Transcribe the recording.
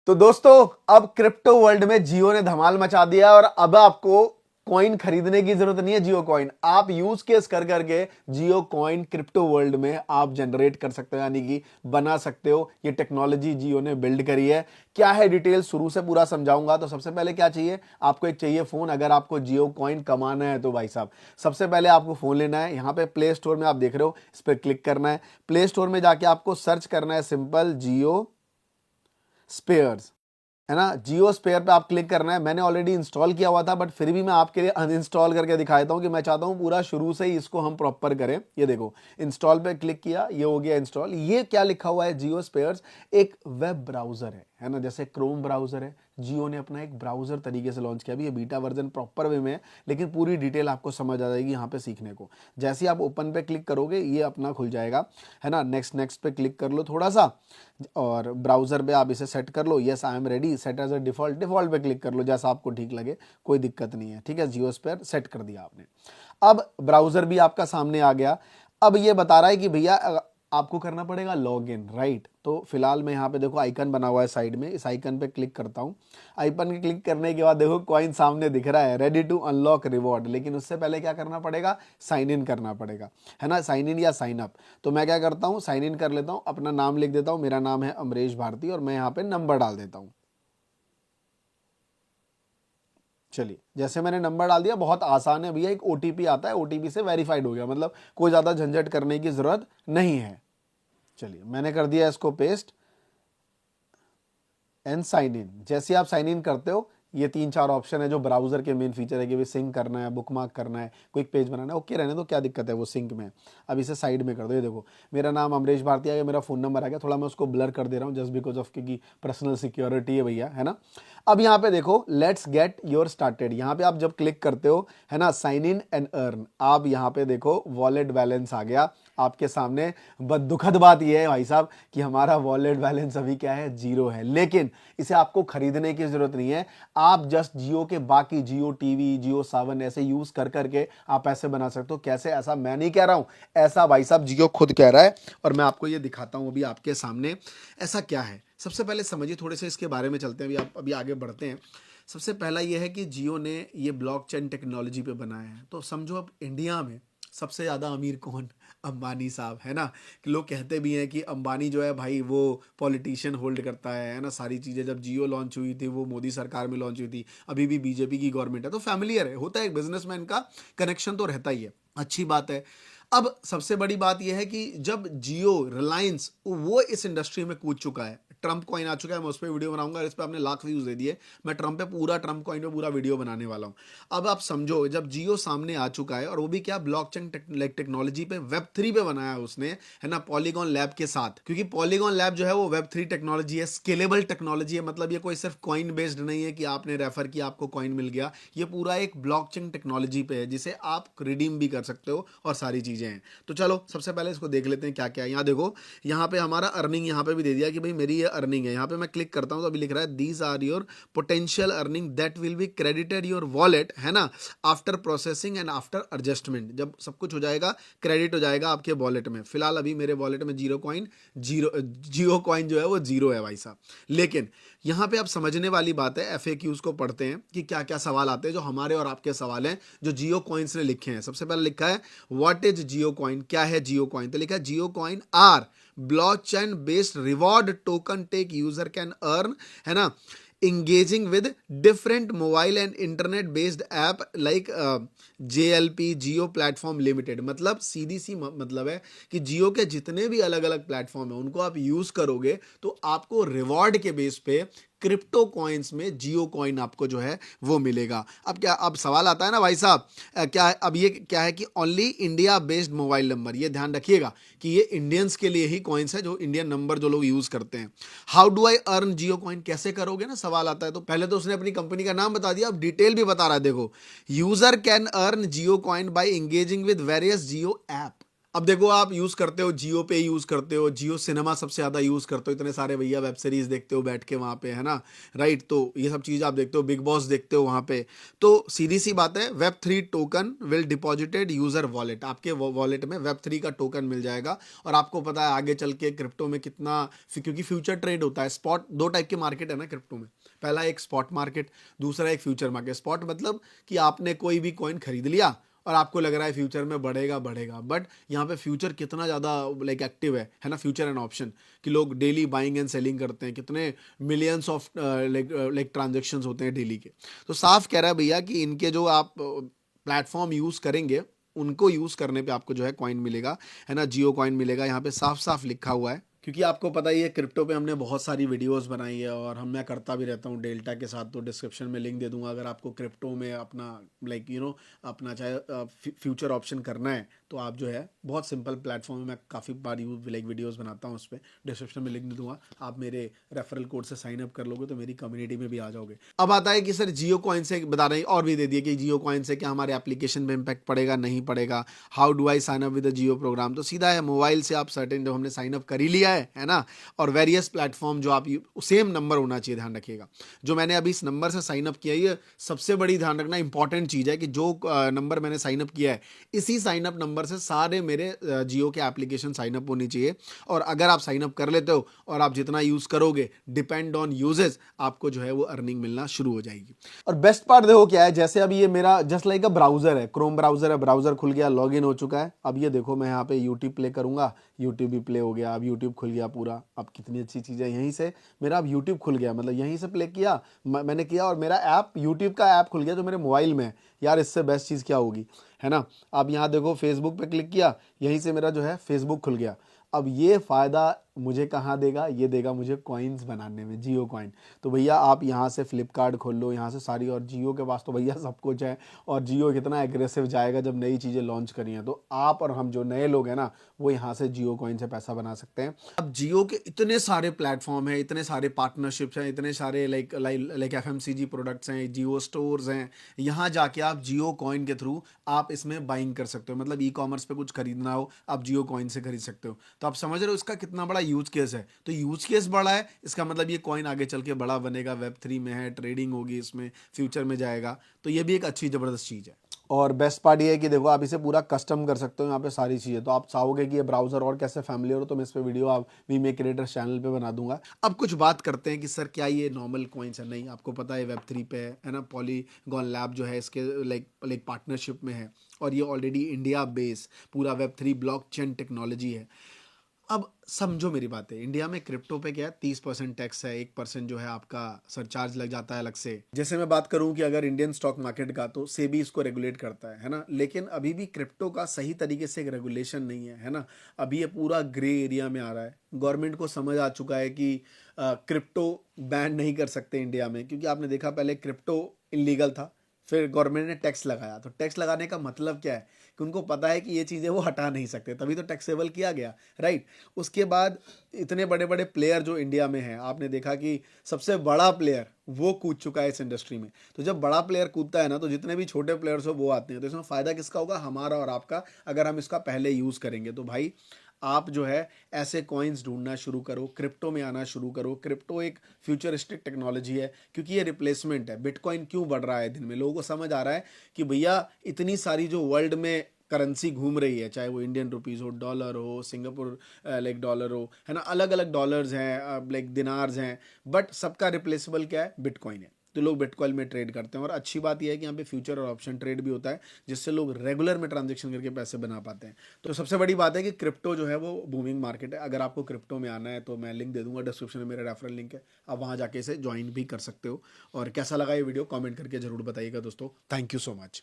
तो दोस्तों अब क्रिप्टो वर्ल्ड में जियो ने धमाल मचा दिया और अब आपको कॉइन खरीदने की जरूरत नहीं है। जियो कॉइन आप यूज केस कर करके जियो कॉइन क्रिप्टो वर्ल्ड में आप जनरेट कर सकते हो, यानी कि बना सकते हो। ये टेक्नोलॉजी जियो ने बिल्ड करी है। क्या है डिटेल शुरू से पूरा समझाऊंगा। तो सबसे पहले क्या चाहिए आपको, एक चाहिए फोन। अगर आपको जियो कॉइन कमाना है तो भाई साहब सबसे पहले आपको फोन लेना है। यहाँ पे प्ले स्टोर में आप देख रहे हो, इस पर क्लिक करना है। प्ले स्टोर में जाके आपको सर्च करना है सिंपल जियो स्पेयर्स, है ना। जियो स्पेयर पे आप क्लिक करना है। मैंने ऑलरेडी इंस्टॉल किया हुआ था, बट फिर भी मैं आपके लिए अनइंस्टॉल करके दिखा देता हूं कि मैं चाहता हूं पूरा शुरू से ही इसको हम प्रॉपर करें। ये देखो, इंस्टॉल पे क्लिक किया, ये हो गया इंस्टॉल। ये क्या लिखा हुआ है, जियो स्पेयर्स एक वेब ब्राउजर है ना। जैसे क्रोम ब्राउजर है, जियो ने अपना एक ब्राउजर तरीके से लॉन्च किया। अभी ये बीटा वर्जन प्रॉपर वे में है, लेकिन पूरी डिटेल आपको समझ आ जाएगी यहाँ पे सीखने को। जैसे ही आप ओपन पे क्लिक करोगे ये अपना खुल जाएगा, है ना। नेक्स्ट नेक्स्ट पे क्लिक कर लो थोड़ा सा, और ब्राउजर पे आप इसे सेट कर लो। Yes I am ready, set as a default, default पे क्लिक कर लो, जैसा आपको ठीक लगे, कोई दिक्कत नहीं है। ठीक है, जियो स्पेयर सेट कर दिया आपने। अब ब्राउजर भी आपका सामने आ गया। अब ये बता रहा है कि भैया आपको करना पड़ेगा लॉग इन, राइट। तो फिलहाल मैं यहाँ पे देखो आइकन बना हुआ है साइड में, इस आइकन पे क्लिक करता हूँ। आइकन पे क्लिक करने के बाद देखो कॉइन सामने दिख रहा है, रेडी टू अनलॉक रिवॉर्ड। लेकिन उससे पहले क्या करना पड़ेगा, साइन इन करना पड़ेगा, है ना। साइन इन या साइन अप। तो मैं क्या करता हूँ, साइन इन कर लेता हूँ, अपना नाम लिख देता हूँ। मेरा नाम है अमरीश भारती और मैं यहाँ पे नंबर डाल देता हूँ। चलिए, जैसे मैंने नंबर डाल दिया, बहुत आसान है भैया। एक ओटीपी आता है, ओटीपी से वेरीफाइड हो गया, मतलब कोई ज़्यादा झंझट करने की ज़रूरत नहीं है। चलिए, मैंने कर दिया इसको पेस्ट एंड साइन इन। जैसे आप साइन इन करते हो, ये 3-4 ऑप्शन है जो ब्राउजर के मेन फीचर है कि भी सिंक करना है, बुकमार्क करना है, क्विक पेज बनाना है। ओके रहने दो, क्या दिक्कत है, वो सिंक में। अब इसे साइड में कर दो। ये देखो मेरा नाम अमरीश भारती आ गया, मेरा फोन नंबर आ गया। थोड़ा मैं उसको ब्लर कर दे रहा हूँ जस्ट बिकॉज ऑफ, क्योंकि पर्सनल सिक्योरिटी है भैया, है ना। अब यहाँ पे देखो लेट्स गेट योर स्टार्टेड। यहाँ पे आप जब क्लिक करते हो, है ना, साइन इन एंड अर्न, आप यहाँ पे देखो वॉलेट बैलेंस आ गया आपके सामने। बट दुखद बात यह है भाई साहब कि हमारा वॉलेट बैलेंस अभी क्या है, जीरो है। लेकिन इसे आपको खरीदने की जरूरत नहीं है। आप जस्ट जियो के बाकी जियो टीवी, जियो सावन ऐसे यूज कर करके आप पैसे बना सकते हो। कैसे, ऐसा मैं नहीं कह रहा हूं, ऐसा भाई साहब जियो खुद कह रहा है। और मैं आपको ये दिखाता हूं अभी आपके सामने ऐसा क्या है। सबसे पहले समझिए, थोड़े से इसके बारे में चलते हैं। अभी आगे बढ़ते हैं। सबसे पहला यह है कि जियो ने ये ब्लॉकचेन टेक्नोलॉजी पे बनाया है। तो समझो अब इंडिया में सबसे ज़्यादा अमीर कौन, अंबानी साहब, है ना। कि लोग कहते भी हैं कि अंबानी जो है भाई वो पॉलिटिशियन होल्ड करता है ना सारी चीज़ें। जब जियो लॉन्च हुई थी वो मोदी सरकार में लॉन्च हुई थी, अभी भी बीजेपी की गवर्नमेंट है, तो फैमिलियर है, होता है, एक बिजनेसमैन का कनेक्शन तो रहता ही है, अच्छी बात है। अब सबसे बड़ी बात यह है कि जब जियो, रिलायंस, वो इस इंडस्ट्री में कूद चुका है, ट्रम्प कॉइन आ चुका है, मैं उस पर वीडियो बनाऊंगा। इस पर आपने लाख व्यूज दे दिए, मैं ट्रम्प पे पूरा, ट्रम्प कॉइन पे पूरा वीडियो बनाने वाला हूं। अब आप समझो, जब जियो सामने आ चुका है, और वो भी क्या, ब्लॉकचेन टेक्नोलॉजी पे, वेब 3 पे बनाया है उसने, है ना, पॉलीगॉन लैब के साथ। क्योंकि पॉलीगॉन लैब जो है वो वेब 3 टेक्नोलॉजी है, स्केलेबल टेक्नोलॉजी है। मतलब ये कोई सिर्फ कॉइन बेस्ड नहीं है कि आपने रेफर किया आपको कॉइन मिल गया। ये पूरा एक ब्लॉकचेन टेक्नोलॉजी पे है, जिसे आप रिडीम भी कर सकते हो और सारी चीजें हैं। तो चलो सबसे पहले इसको देख लेते हैं क्या क्या है। यहाँ देखो, यहाँ पे हमारा अर्निंग यहाँ पे भी दे दिया कि भाई मेरी ये अर्निंग है। यहाँ पे मैं क्लिक करता हूँ तो अभी लिख रहा है these are your potential earning that will be credited your wallet, है ना, after processing and after adjustment. जब सब कुछ हो जाएगा, क्रेडिट हो जाएगा आपके वॉलेट में। फिलहाल अभी मेरे वॉलेट में जियो कॉइन जो है वो जीरो है भाई साहब। लेकिन यहाँ पे आप समझने वाली बात है, एफएक्यूज को पढ़ते हैं कि क्या क्या सवाल आते हैं, जो हमारे और आपके सवाल हैं जो जियो कॉइन्स ने लिखे हैं। सबसे पहले लिखा है व्हाट इज जियो कॉइन, क्या है जियो कॉइन। तो लिखा है Jio coin are blockchain based reward token take user can earn, है ना, engaging with different mobile and internet based app like JLP Jio platform limited. मतलब सीधी सी मतलब है कि जियो के जितने भी अलग अलग प्लेटफॉर्म है उनको आप यूज करोगे तो आपको रिवॉर्ड के बेस पे क्रिप्टो कॉइन्स में जियो कॉइन आपको जो है वो मिलेगा। अब क्या, अब सवाल आता है ना भाई साहब, क्या है अब, ये क्या है कि only India based mobile number, ये ध्यान रखिएगा कि ये इंडियंस के लिए ही कॉइन्स है, जो इंडियन नंबर जो लोग यूज करते हैं। How do I earn Jio coin, कैसे करोगे ना, सवाल आता है। तो पहले तो उसने अपनी कंपनी का नाम बता दिया, अब डिटेल भी बता रहा है। देखो, user can earn Jio coin by engaging with various Jio app. अब देखो आप यूज़ करते हो जियो पे यूज़ करते हो, जियो सिनेमा सबसे ज़्यादा यूज़ करते हो, इतने सारे भैया वेब सीरीज़ देखते हो बैठ के वहाँ पे, है ना? राइट, तो ये सब चीज़ आप देखते हो, बिग बॉस देखते हो वहाँ पे। तो सीधी सी बात है, web three token will deposited user wallet, आपके वॉलेट में वेब थ्री का टोकन मिल जाएगा। और आपको पता है आगे चल के क्रिप्टो में कितना, क्योंकि फ्यूचर ट्रेड होता है, स्पॉट, दो टाइप के मार्केट है ना क्रिप्टो में। पहला एक स्पॉट मार्केट, दूसरा एक फ्यूचर मार्केट। स्पॉट मतलब कि आपने कोई भी कॉइन खरीद लिया और आपको लग रहा है फ्यूचर में बढ़ेगा बढ़ेगा, बट यहाँ पे फ्यूचर कितना ज़्यादा लाइक एक्टिव है ना, फ्यूचर एंड ऑप्शन, कि लोग डेली बाइंग एंड सेलिंग करते हैं, कितने मिलियंस ऑफ लाइक ट्रांजेक्शन्स होते हैं डेली के। तो साफ कह रहा है भैया कि इनके जो आप प्लेटफॉर्म यूज़ करेंगे, उनको यूज़ करने पे आपको जो है कॉइन मिलेगा, है ना, जियो कॉइन मिलेगा। यहाँ पे साफ साफ लिखा हुआ है, क्योंकि आपको पता ही है क्रिप्टो पे हमने बहुत सारी वीडियोस बनाई है और मैं करता भी रहता हूँ डेल्टा के साथ, तो डिस्क्रिप्शन में लिंक दे दूंगा। अगर आपको क्रिप्टो में अपना लाइक अपना चाहे फ्यूचर ऑप्शन करना है, तो आप जो है बहुत सिंपल प्लेटफॉर्म है, मैं काफ़ी बार लाइक वीडियोस बनाता हूँ उस पर, डिस्क्रिप्शन में लिंक दे दूंगा। आप मेरे रेफरल कोड से साइन अप कर लोगे तो मेरी कम्युनिटी में भी आ जाओगे। अब आता है कि सर जियो कॉइन से बता रहे हैं, और भी दे दिए कि जियो कॉइन से क्या हमारे एप्लीकेशन में इम्पैक्ट पड़ेगा, नहीं पड़ेगा, how do I sign up with the Jio program. तो सीधा है, मोबाइल से आप सर्टेन, जब हमने साइन अप कर ही लिया है ना, और वेरियस प्लेटफॉर्म जो आप सेम नंबर होना चाहिए, ध्यान रखिएगा। जो मैंने अभी इस नंबर से साइन अप किया, ये सबसे बड़ी ध्यान रखना इंपॉर्टेंट चीज़ है कि जो नंबर मैंने साइन अप किया है, इसी साइन अप नंबर से सारे मेरे जियो के एप्लीकेशन साइन अप होनी चाहिए। और अगर आप साइन अप कर लेते हो और आप जितना यूज़ करोगे, डिपेंड ऑन यूजेस, आपको जो है वो अर्निंग मिलना शुरू हो जाएगी। और बेस्ट पार्ट देखो क्या है, जैसे अभी ये मेरा जस्ट लाइक अ ब्राउजर है, क्रोम ब्राउजर है, ब्राउजर खुल गया, लॉगिन हो चुका है। अब ये देखो मैं यहाँ पे यूट्यूब प्ले करूंगा, यूट्यूब भी प्ले हो गया, अब यूट्यूब खुल गया पूरा। अब कितनी अच्छी चीज़ है, यहीं से मेरा अब यूट्यूब खुल गया, मतलब यहीं से प्ले किया मैंने किया, और मेरा ऐप, यूट्यूब का ऐप खुल गया जो मेरे मोबाइल में है। यार इससे बेस्ट चीज़ क्या होगी, है ना। अब यहाँ देखो फेसबुक पे क्लिक किया, यहीं से मेरा जो है फेसबुक खुल गया। अब ये फ़ायदा मुझे कहाँ देगा, ये देगा मुझे कॉइन्स बनाने में, जियो कॉइन। तो भैया आप यहाँ से फ्लिपकार्ट खोल लो, यहाँ से सारी, और जियो के पास तो भैया सब कुछ है। और जियो कितना एग्रेसिव जाएगा जब नई चीज़ें लॉन्च करी हैं, तो आप और हम जो नए लोग हैं ना, वो यहाँ से जियो कॉइन से पैसा बना सकते हैं। अब जियो के इतने सारे प्लेटफॉर्म हैं, इतने सारे पार्टनरशिप्स हैं, इतने सारे लाइक FMCG प्रोडक्ट्स हैं, जियो स्टोर्स हैं। यहाँ जाके आप जियो कॉइन के थ्रू आप इसमें बाइंग कर सकते हो, मतलब ई-कॉमर्स पे कुछ खरीदना हो, आप जियो कॉइन से खरीद सकते हो। तो आप समझ रहे हो इसका कितना बड़ा यूज केस है। तो यूज केस बड़ा है, इसका मतलब ये कॉइन आगे चल के बड़ा बनेगा, वेब3 में है, ट्रेडिंग होगी इसमें, फ्यूचर में जाएगा। तो ये भी एक अच्छी ज़बरदस्त चीज़ है। और बेस्ट पार्ट ये है कि देखो आप इसे पूरा कस्टम कर सकते हो यहाँ पे सारी चीज़ें। तो आप चाहोगे कि ये ब्राउज़र और कैसे फैमिलियर हो, तो मैं इस पे वीडियो आप वी मेक क्रिएटर्स चैनल पे बना दूंगा। अब कुछ बात करते हैं कि सर क्या ये नॉर्मल कॉइन्स है। नहीं, आपको पता है वेब3 पे है ना, पॉलीगॉन लैब जो है इसके लाइक पार्टनरशिप में है, और ये ऑलरेडी इंडिया बेस पूरा वेब3 ब्लॉकचेन टेक्नोलॉजी है। अब समझो मेरी बात है, इंडिया में क्रिप्टो पे क्या है, 30% टैक्स है, 1% जो है आपका सरचार्ज लग जाता है अलग से। जैसे मैं बात करूं कि अगर इंडियन स्टॉक मार्केट का, तो सेबी इसको रेगुलेट करता है ना, लेकिन अभी भी क्रिप्टो का सही तरीके से एक रेगुलेशन नहीं है ना। अभी ये पूरा ग्रे एरिया में आ रहा है। गवर्नमेंट को समझ आ चुका है कि क्रिप्टो बैन नहीं कर सकते इंडिया में, क्योंकि आपने देखा पहले क्रिप्टो इलीगल था, फिर गवर्नमेंट ने टैक्स लगाया। तो टैक्स लगाने का मतलब क्या है, कि उनको पता है कि ये चीज़ें वो हटा नहीं सकते, तभी तो टैक्सेबल किया गया, राइट। उसके बाद इतने बड़े बड़े प्लेयर जो इंडिया में हैं, आपने देखा कि सबसे बड़ा प्लेयर वो कूद चुका है इस इंडस्ट्री में। तो जब बड़ा प्लेयर कूदता है ना, तो जितने भी छोटे प्लेयर्स हो वो आते हैं। तो इसमें फ़ायदा किसका होगा, हमारा और आपका, अगर हम इसका पहले यूज़ करेंगे। तो भाई आप जो है ऐसे कॉइन्स ढूंढना शुरू करो, क्रिप्टो में आना शुरू करो। क्रिप्टो एक फ्यूचरिस्टिक टेक्नोलॉजी है, क्योंकि ये रिप्लेसमेंट है। बिटकॉइन क्यों बढ़ रहा है दिन में, लोगों को समझ आ रहा है कि भैया इतनी सारी जो वर्ल्ड में करेंसी घूम रही है, चाहे वो इंडियन रुपीज़ हो, डॉलर हो, सिंगापुर लाइक डॉलर हो, है ना, अलग अलग डॉलर्स हैं, लाइक दिनार्स हैं, बट सबका रिप्लेसेबल क्या है, बिटकॉइन है। तो लोग बिटकॉइन में ट्रेड करते हैं। और अच्छी बात यह है कि यहाँ पे फ्यूचर और ऑप्शन ट्रेड भी होता है, जिससे लोग रेगुलर में ट्रांजेक्शन करके पैसे बना पाते हैं। तो सबसे बड़ी बात है कि क्रिप्टो जो है वो बूमिंग मार्केट है। अगर आपको क्रिप्टो में आना है तो मैं लिंक दे दूंगा डिस्क्रिप्शन में, मेरा रेफरल लिंक है, आप वहाँ जाके इसे ज्वाइन भी कर सकते हो। और कैसा लगा ये वीडियो कमेंट करके जरूर बताइएगा दोस्तों। Thank you so much.